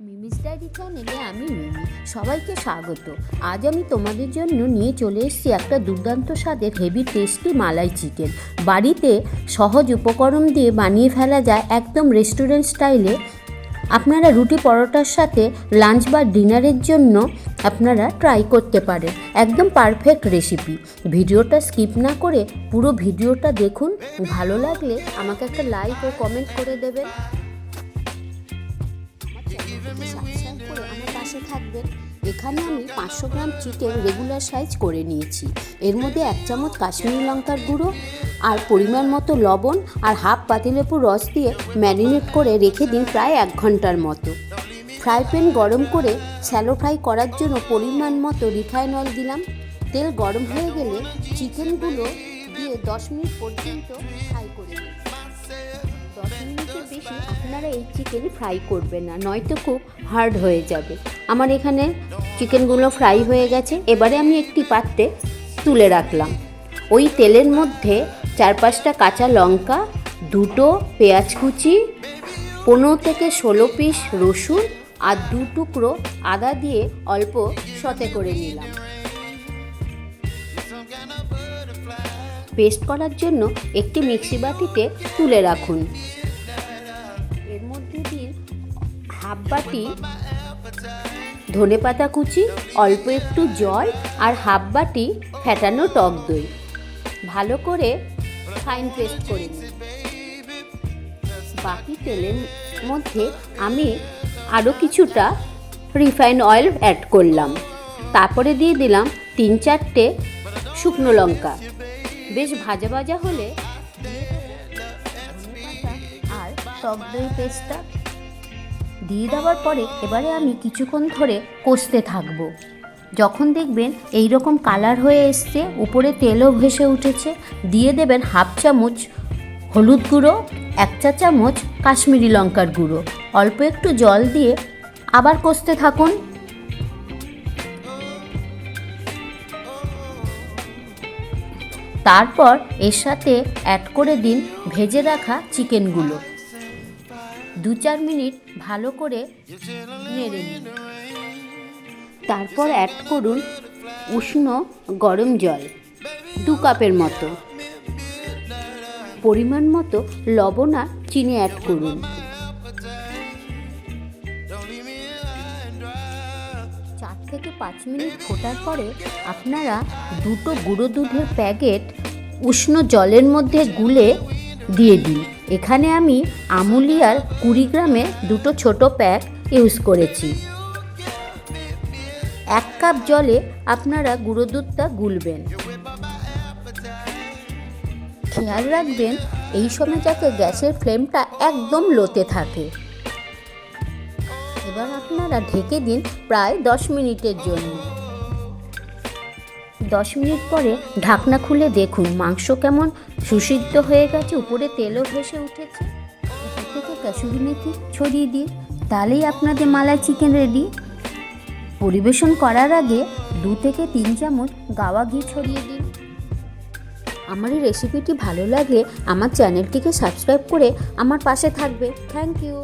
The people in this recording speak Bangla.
মিমিস ডায়েরি চ্যানেলে আমি মিমি, সবাইকে স্বাগত। আজ আমি তোমাদের জন্য নিয়ে চলে এসেছি একটা দুর্দান্ত স্বাদের হেভি টেস্টি মালাই চিকেন। বাড়িতে সহজ উপকরণ দিয়ে বানিয়ে ফেলা যায় একদম রেস্টুরেন্ট স্টাইলে। আপনারা রুটি পরোটার সাথে লাঞ্চ বা ডিনারের জন্য আপনারা ট্রাই করতে পারেন। একদম পারফেক্ট রেসিপি। ভিডিওটা স্কিপ না করে পুরো ভিডিওটা দেখুন। ভালো লাগলে আমাকে একটা লাইক ও কমেন্ট করে দেবেন। সাবস্ক্রাইব করে আমার পাশে থাকবেন। এখানে আমি 500 গ্রাম চিকেন রেগুলার সাইজ করে নিয়েছি। এর মধ্যে 1 চামচ কাশ্মীরি লঙ্কার গুঁড়ো আর পরিমাণ মতো লবণ আর হাফ পাতিলেবুর রস দিয়ে ম্যারিনেট করে রেখে দিন প্রায় 1 ঘন্টার মতো। ফ্রাই প্যান গরম করে শ্যালো ফ্রাই করার জন্য পরিমাণ মতো রিফাইন অয়েল দিলাম। তেল গরম হয়ে গেলে চিকেনগুলো দিয়ে 10 মিনিট পর্যন্ত ফ্রাই করে দিন। 10 মিনিটের বেশি আপনারা এই চিকেন ফ্রাই করবেন না, নয়তো খুব হার্ড হয়ে যাবে। আমার এখানে চিকেনগুলো ফ্রাই হয়ে গেছে। এবারে আমি একটি পাত্রে তুলে রাখলাম। ওই তেলের মধ্যে 4-5টা কাঁচা লঙ্কা, 2টো পেঁয়াজ কুচি, 15 থেকে 16 পিস রসুন আর 2 টুকরো আদা দিয়ে অল্প সতে করে নিলাম। পেস্ট করার জন্য একটি মিক্সি বাটিতে তুলে রাখুন। এর মধ্যে দিন হাফ বাটি ধনেপাতা কুচি, অল্প একটু জল আর হাফ বাটি ফেটানো টক দই। ভালো করে ফাইন পেস্ট করে নিন। বাকি তেলের মধ্যে আমি আরও কিছুটা রিফাইন অয়েল অ্যাড করলাম। তারপরে দিয়ে দিলাম 3-4টে শুকনো লঙ্কা। বেশ ভাজা ভাজা হলে আর টক দই পেস্টটা দিয়ে দেওয়ার পরে এবারে আমি কিছুক্ষণ ধরে কষতে থাকবো। যখন দেখবেন এই রকম কালার হয়ে এসছে, উপরে তেলও ভেসে উঠেছে, দিয়ে দেবেন হাফ চামচ হলুদ গুঁড়ো, 1 চা চামচ কাশ্মীরি লঙ্কার গুঁড়ো। অল্প একটু জল দিয়ে আবার কষতে থাকুন। তারপর এর সাথে অ্যাড করে দিন ভেজে রাখা চিকেনগুলো। 2-4 মিনিট ভালো করে নেড়ে নিন। তারপর অ্যাড করুন উষ্ণ গরম জল 2 কাপের মতো। পরিমাণ মতো লবণ আর চিনি অ্যাড করুন। 4 থেকে 5 মিনিট ফোটার পরে আপনারা 2টো গুঁড়ো দুধের প্যাকেট উষ্ণ জলের মধ্যে গুলে দিয়ে দিন। এখানে আমি আমুলিয়ার 20 গ্রামের 2টো ছোট প্যাক ইউজ করেছি। 1 কাপ জলে আপনারা গুঁড়ো দুধটা গুলবেন। খেয়াল রাখবেন এই সময় যাতে গ্যাসের ফ্লেমটা একদম লোতে থাকে। এবার আপনারা ঢেকে দিন প্রায় 10 মিনিটের জন্য। 10 মিনিট পরে ঢাকনা খুলে দেখুন মাংস কেমন সুসিদ্ধ হয়ে গেছে, উপরে তেলও ভেসে উঠেছে। উপর থেকে কাসুরি মেথি ছড়িয়ে দিন, তাহলেই আপনাদের মালাই চিকেন রেডি। পরিবেশন করার আগে 2 থেকে 3 চামচ গাওয়া ঘি ছড়িয়ে দিন। আমার এই রেসিপিটি ভালো লাগলে আমার চ্যানেলটিকে সাবস্ক্রাইব করে আমার পাশে থাকবে। Thank you.